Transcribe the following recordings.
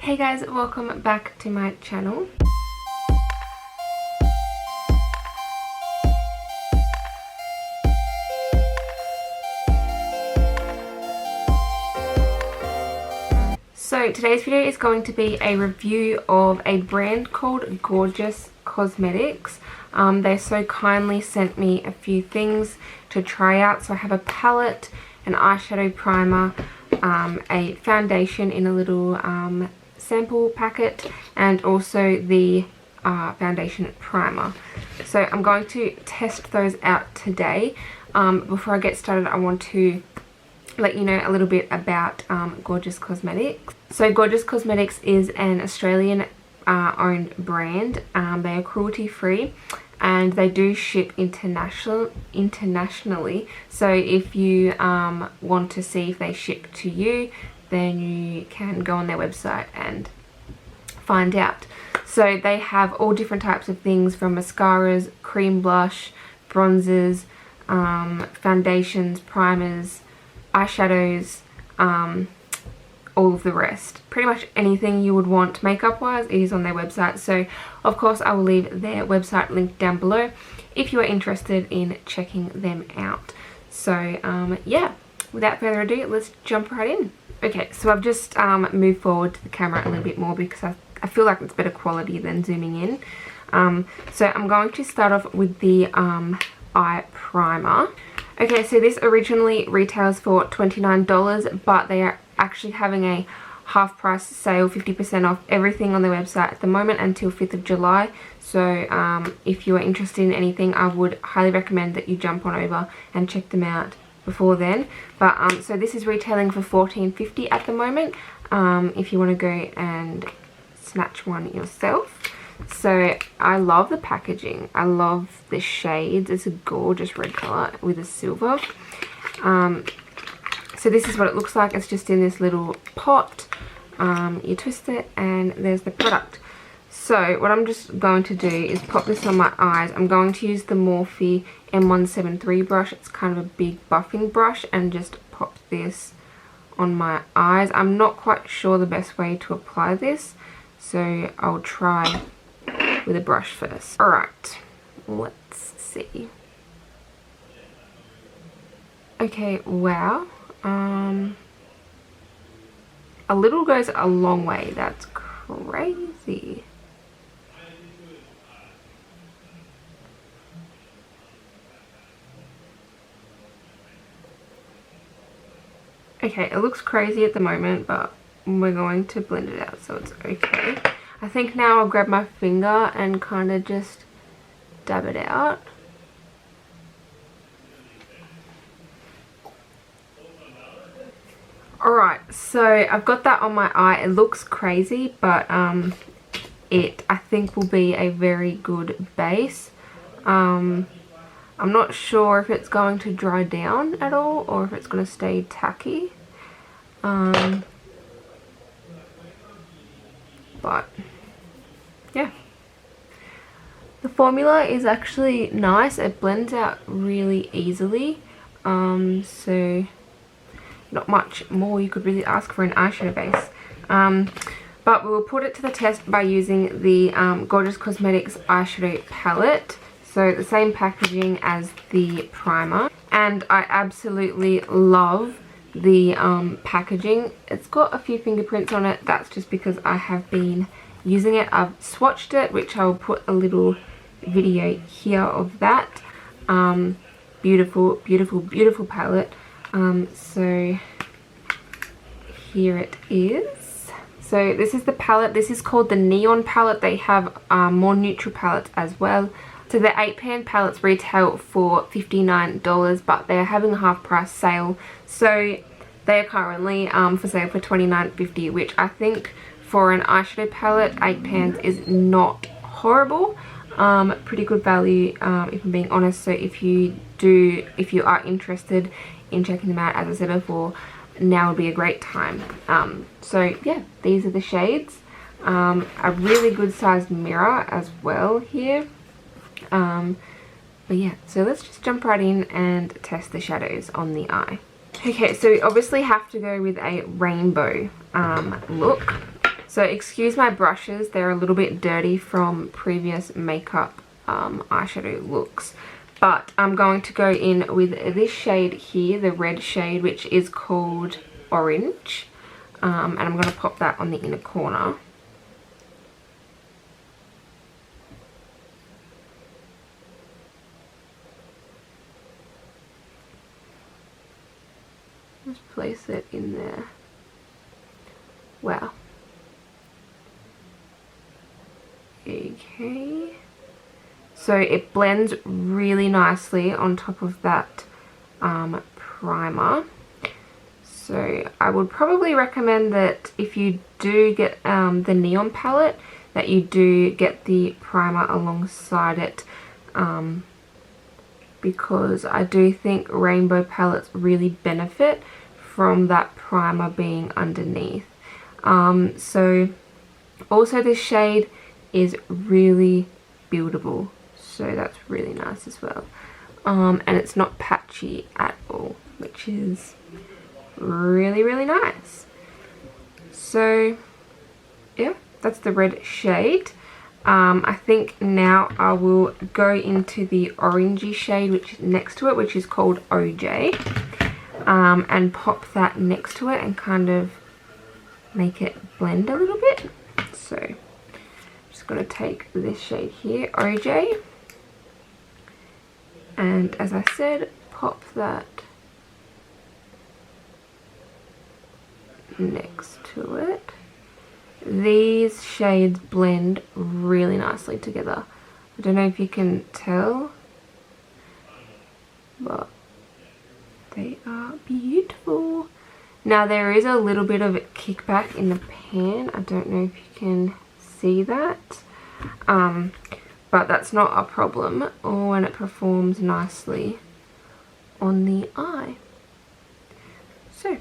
Hey guys, welcome back to my channel. So today's video is going to be a review of a brand called Gorgeous Cosmetics. They so kindly sent me a few things to try out. So I have a palette, an eyeshadow primer, a foundation in a little sample packet, and also the foundation primer. So I'm going to test those out today. Before I get started, I want to let you know a little bit about Gorgeous Cosmetics. So Gorgeous Cosmetics is an Australian owned brand. They are cruelty free and they do ship internationally. So if you want to see if they ship to you, then you can go on their website and find out. So they have all different types of things, from mascaras, cream blush, bronzers, foundations, primers, eyeshadows, all of the rest. Pretty much anything you would want makeup wise is on their website. So of course I will leave their website linked down below if you are interested in checking them out. So yeah, without further ado, let's jump right in. Okay, so I've just moved forward to the camera a little bit more because I feel like it's better quality than zooming in. So I'm going to start off with the eye primer. Okay, so this originally retails for $29, but they are actually having a half price sale, 50% off everything on their website at the moment until 5th of July. So if you are interested in anything, I would highly recommend that you jump on over and check them out before then. But so this is retailing for $14.50 at the moment, if you want to go and snatch one yourself. So I love the packaging, I love the shades. It's a gorgeous red color with a silver. So this is what it looks like. It's just in this little pot. You twist it and there's the product. So what I'm just going to do is pop this on my eyes. I'm going to use the Morphe M173 brush. It's kind of a big buffing brush, and just pop this on my eyes. I'm not quite sure the best way to apply this, so I'll try with a brush first. Alright, let's see. Okay, wow. A little goes a long way. That's crazy. Okay, it looks crazy at the moment, but we're going to blend it out so it's okay. I think now I'll grab my finger and kind of just dab it out. Alright, so I've got that on my eye. It looks crazy, but it I think will be a very good base. I'm not sure if it's going to dry down at all or if it's going to stay tacky. But yeah, the formula is actually nice. It blends out really easily. So not much more you could really ask for an eyeshadow base. But we will put it to the test by using the Gorgeous Cosmetics eyeshadow palette. So the same packaging as the primer, and I absolutely love the packaging. It's got a few fingerprints on it. That's just because I have been using it. I've swatched it, which I will put a little video here of that. Beautiful, beautiful, beautiful palette. So here it is. So this is the palette. This is called the Neon palette. They have more neutral palettes as well. So the 8-pan palettes retail for $59, but they're having a half price sale. So they are currently for sale for $29.50, which I think for an eyeshadow palette, 8 pans is not horrible. Pretty good value, if I'm being honest. So if you are interested in checking them out, as I said before, now would be a great time. So yeah, these are the shades. A really good sized mirror as well here. But yeah, so let's just jump right in and test the shadows on the eye. Okay, so we obviously have to go with a rainbow look. So excuse my brushes, they're a little bit dirty from previous makeup eyeshadow looks. But I'm going to go in with this shade here, the red shade, which is called Orange. And I'm going to pop that on the inner corner. Just place it in there. Wow. Okay. So it blends really nicely on top of that primer. So I would probably recommend that if you do get the Neon palette, that you do get the primer alongside it, because I do think rainbow palettes really benefit from that primer being underneath. So also this shade is really buildable, so that's really nice as well. And it's not patchy at all, which is really, really nice. So yeah, that's the red shade. I think now I will go into the orangey shade which is next to it, which is called OJ, and pop that next to it and kind of make it blend a little bit. So I'm just going to take this shade here, OJ, and as I said, pop that next to it. These shades blend really nicely together. I don't know if you can tell, but they are beautiful. Now there is a little bit of kickback in the pan. I don't know if you can see that, but that's not a problem when it performs nicely on the eye. So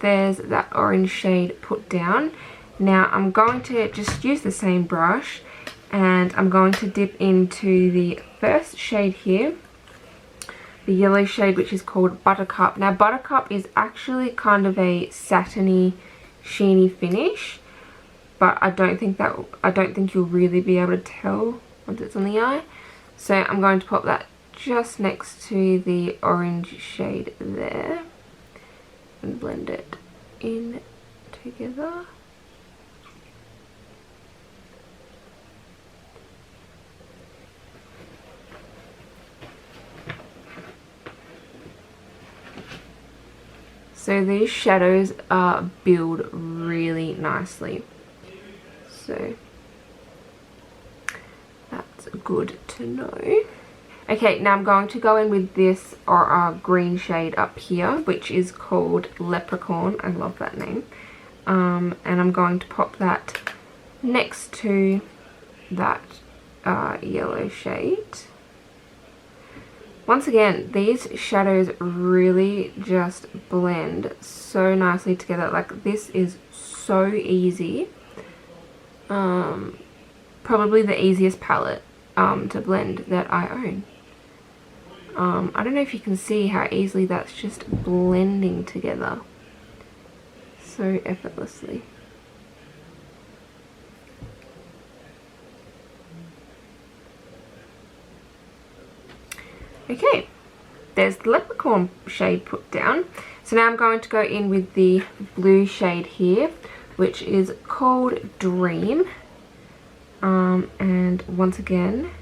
there's that orange shade put down. Now I'm going to just use the same brush and I'm going to dip into the first shade here, the yellow shade, which is called Buttercup. Now Buttercup is actually kind of a satiny, sheeny finish, but I don't think you'll really be able to tell once it's on the eye. So I'm going to pop that just next to the orange shade there and blend it in together. So these shadows build really nicely, so that's good to know. Okay, now I'm going to go in with this green shade up here, which is called Leprechaun. I love that name. And I'm going to pop that next to that yellow shade. Once again, these shadows really just blend so nicely together. Like, this is so easy. Probably the easiest palette to blend that I own. I don't know if you can see how easily that's just blending together so effortlessly. Okay, there's the Leprechaun shade put down. So now I'm going to go in with the blue shade here, which is called Dream. And once again,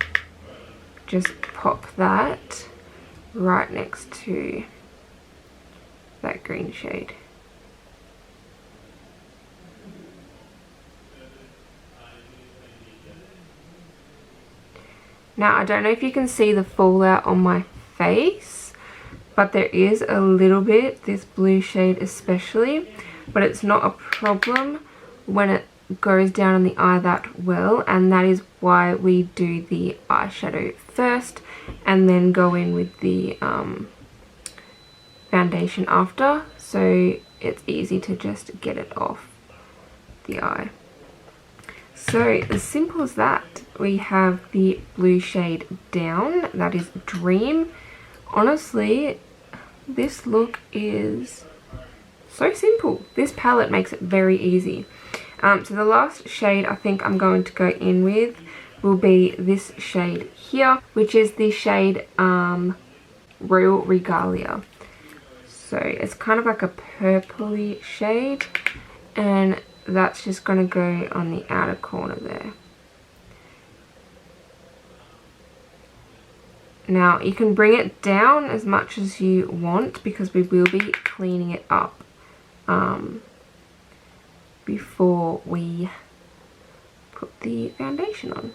just pop that right next to that green shade. Now I don't know if you can see the fallout on my face, but there is a little bit, this blue shade especially, but it's not a problem when it goes down on the eye that well, and that is why we do the eyeshadow first and then go in with the foundation after, so it's easy to just get it off the eye. So as simple as that. We have the blue shade down, that is Dream. Honestly, this look is so simple. This palette makes it very easy. So the last shade I think I'm going to go in with will be this shade here, which is the shade Royal Regalia. So it's kind of like a purpley shade, and that's just going to go on the outer corner there. Now you can bring it down as much as you want because we will be cleaning it up before we put the foundation on.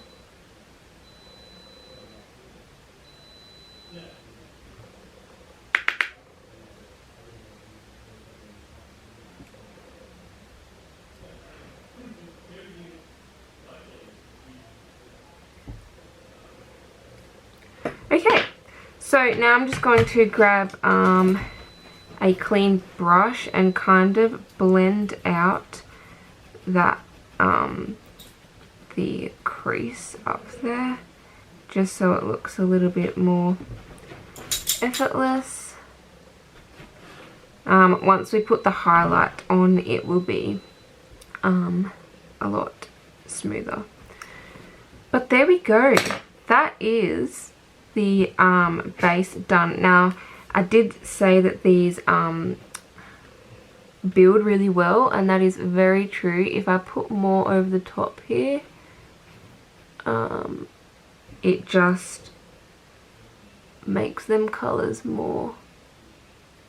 Okay, so now I'm just going to grab a clean brush and kind of blend out that the crease up there, just so it looks a little bit more effortless. Once we put the highlight on, it will be a lot smoother. But there we go. That is the base done. Now I did say that these build really well, and that is very true. If I put more over the top here, it just makes them colors more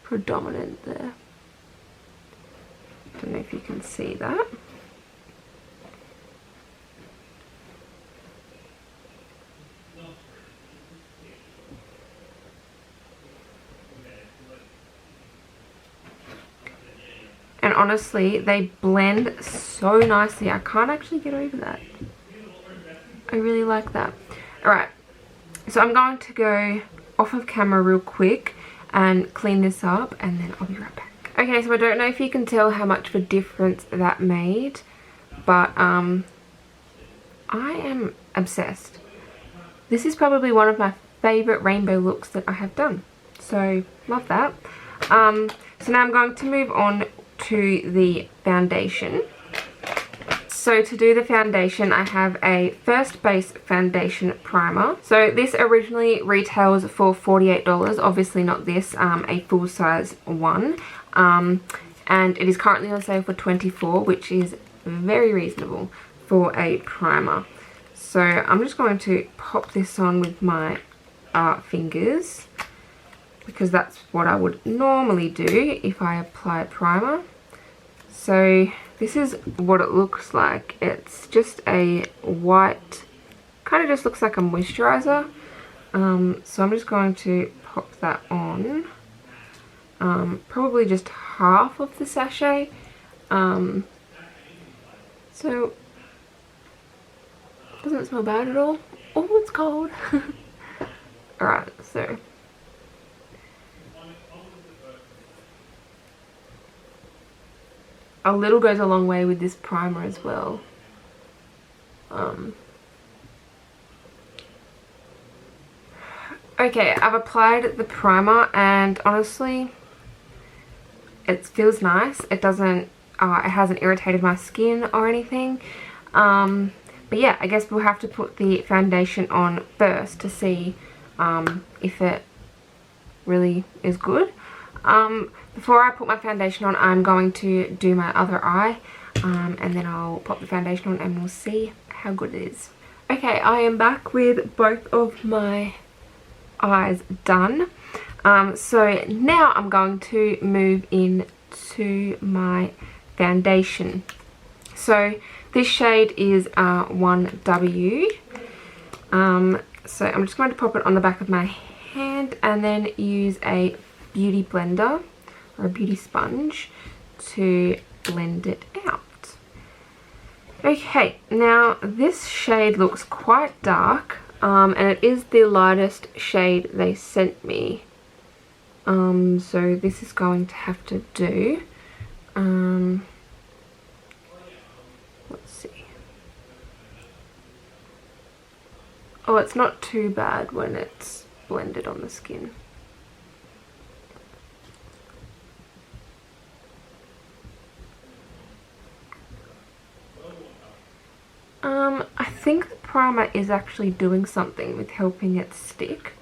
predominant there. Don't know if you can see that. And honestly, they blend so nicely. I can't actually get over that. I really like that. Alright, so I'm going to go off of camera real quick and clean this up, and then I'll be right back. Okay, so I don't know if you can tell how much of a difference that made, but I am obsessed. This is probably one of my favourite rainbow looks that I have done. So, love that. So now I'm going to move on to the foundation. So to do the foundation, I have a First Base foundation primer. So this originally retails for $48, obviously not this, a full size one. And it is currently on sale for $24, which is very reasonable for a primer. So I'm just going to pop this on with my fingers, because that's what I would normally do if I apply a primer. So this is what it looks like. It's just a white, kind of just looks like a moisturizer. So I'm just going to pop that on. Probably just half of the sachet. So doesn't smell bad at all. Oh, it's cold. Alright, so a little goes a long way with this primer as well. Okay, I've applied the primer, and honestly, it feels nice. It doesn't, it hasn't irritated my skin or anything. But yeah, I guess we'll have to put the foundation on first to see if it really is good. Before I put my foundation on, I'm going to do my other eye, and then I'll pop the foundation on and we'll see how good it is. Okay, I am back with both of my eyes done. So now I'm going to move into my foundation. So this shade is 1W. So I'm just going to pop it on the back of my hand and then use a beauty blender or a beauty sponge to blend it out. Okay, now this shade looks quite dark, and it is the lightest shade they sent me. So this is going to have to do. Let's see. Oh, it's not too bad when it's blended on the skin. I think the primer is actually doing something with helping it stick.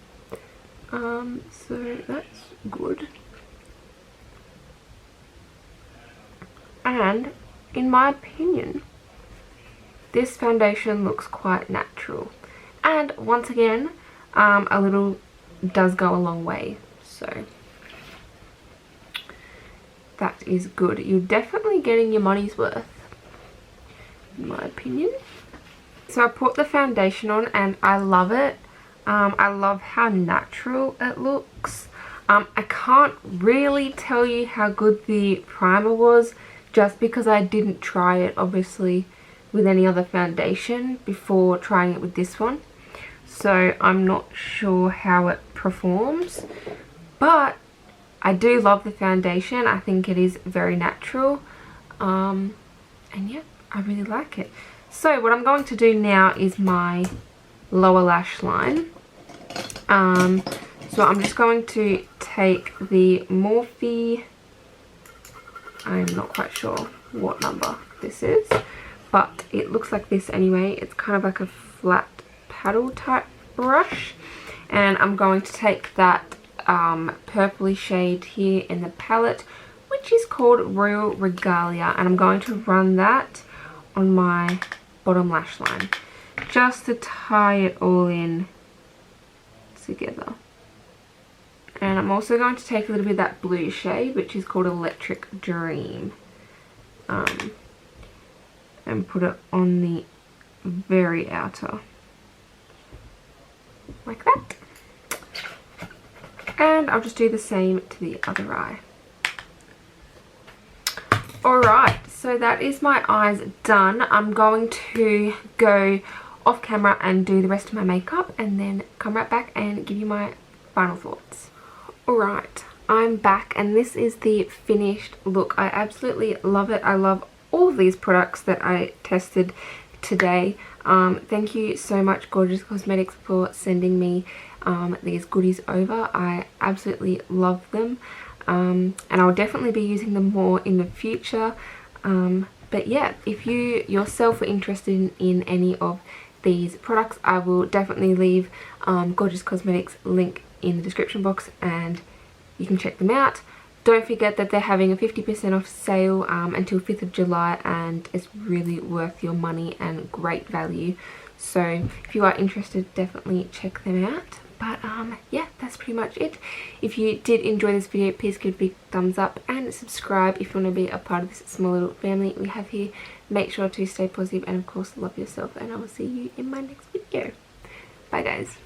So that's good. And in my opinion, this foundation looks quite natural. And once again, a little does go a long way. So that is good. You're definitely getting your money's worth, in my opinion. So I put the foundation on and I love it. I love how natural it looks. I can't really tell you how good the primer was just because I didn't try it obviously with any other foundation before trying it with this one. So I'm not sure how it performs, but I do love the foundation. I think it is very natural, and yeah, I really like it. So what I'm going to do now is my lower lash line. So I'm just going to take the Morphe, I'm not quite sure what number this is, but it looks like this anyway. It's kind of like a flat paddle type brush, and I'm going to take that purpley shade here in the palette, which is called Royal Regalia, and I'm going to run that on my bottom lash line just to tie it all in together. And I'm also going to take a little bit of that blue shade, which is called Electric Dream, and put it on the very outer, like that. And I'll just do the same to the other eye. Alright, so that is my eyes done. I'm going to go off camera and do the rest of my makeup and then come right back and give you my final thoughts. Alright, I'm back and this is the finished look. I absolutely love it. I love all of these products that I tested today. Thank you so much, Gorgeous Cosmetics, for sending me these goodies over. I absolutely love them, and I'll definitely be using them more in the future. But yeah, if you yourself are interested in any of these products, I will definitely leave Gorgeous Cosmetics link in the description box and you can check them out. Don't forget that they're having a 50% off sale until 5th of July, and it's really worth your money and great value. So if you are interested, definitely check them out. But yeah, that's pretty much it. If you did enjoy this video, please give it a big thumbs up and subscribe if you want to be a part of this small little family we have here. Make sure to stay positive and of course love yourself, and I will see you in my next video. Bye guys.